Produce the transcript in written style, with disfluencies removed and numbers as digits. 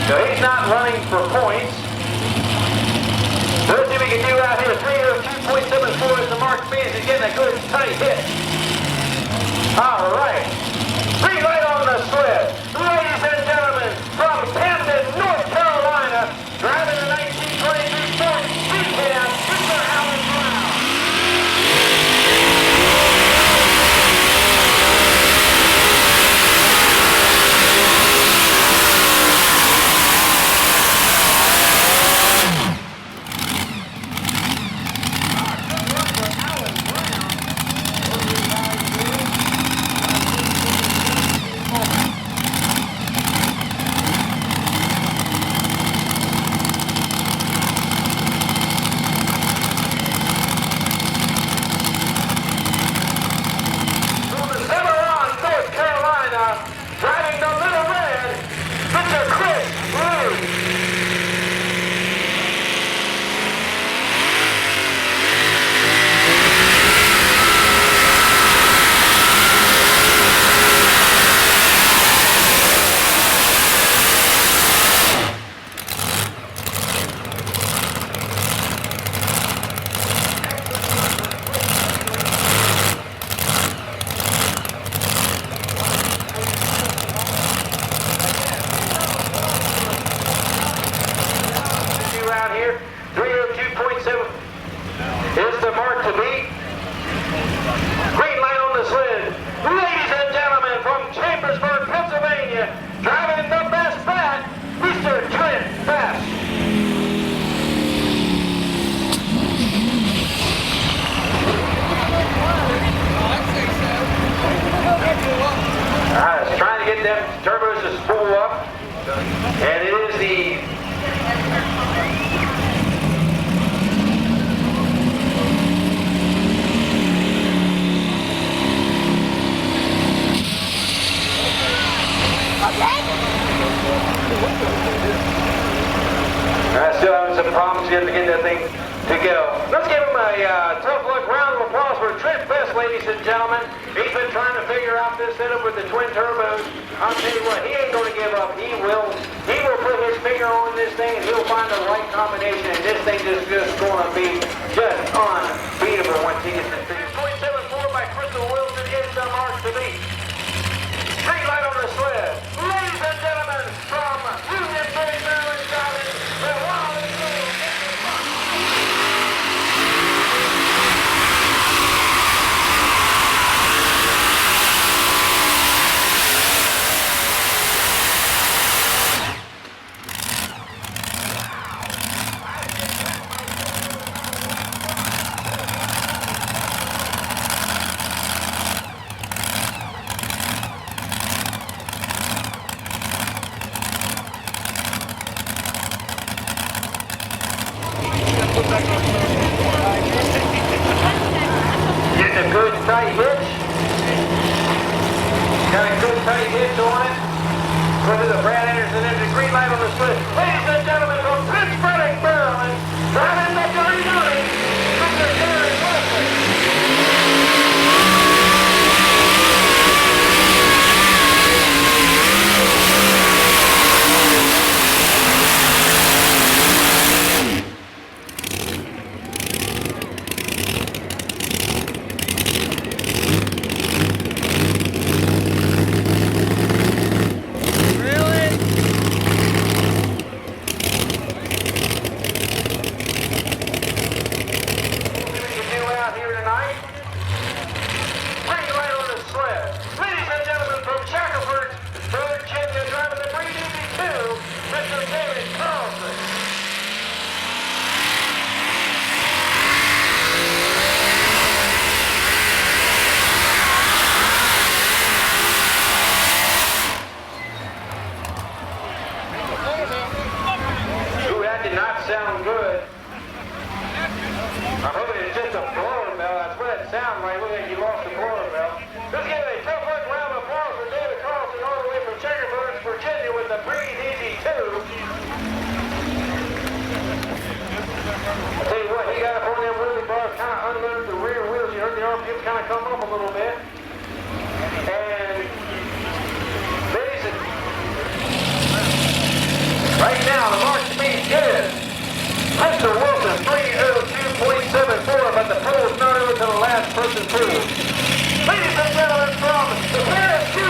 So he's not running for points. Let's see if we can do out here. 302.74 is the mark speed. He's getting a good tight hit. All right. Green light on the sled. Ladies and gentlemen, from Camden, North Carolina, driving the 1922 Ford Speedcam, Mr. Alan Brown. Driving the Little Red, Mr. Chris Rude. Out here, 302.7 is the mark to beat. Green light on the sled. Ladies and gentlemen, from Chambersburg, Pennsylvania, driving the best bat, Mr. Trent Bass. It's trying to get them turbos to spool up, and it is the still having some problems getting that thing to go. Let's give him a tough luck round of applause for Trent Best, ladies and gentlemen. He's been trying to figure out this setup with the twin turbos. I'll tell you what, he ain't going to give up. He will put his finger on this thing and he'll find the right combination, and this thing is just going to be just unbeatable once he gets this thing. 0.74 by Crystal Wilson is the mark to beat. Green light on the sled. Ladies and gentlemen, from Union City, Maryland, driving the Wild and Blue. Getting a good tight hitch. Got a good tight hitch on it. Whether the Brad Anderson and the green light on the sled. Ladies and gentlemen, from Pittsburgh, Maryland, driving the Dirty Dirty, Mr. Gary Wilson. Sound good. I'm hoping it's just a blower bell. That's what it sounds like. Look like you lost the blower bell. Let's give a tough luck round of applause for David Carlson all the way from Checkerford, Virginia with the Breathe Easy 2. I'll tell you what, he got up on them wheelie bars, kind of unloaded the rear wheels. You heard the RPMs kind of come up a little bit. And ladies and Mr. Wilson, 302.74, but the pool's not over to the last person pool. Ladies and gentlemen, from the Paris 2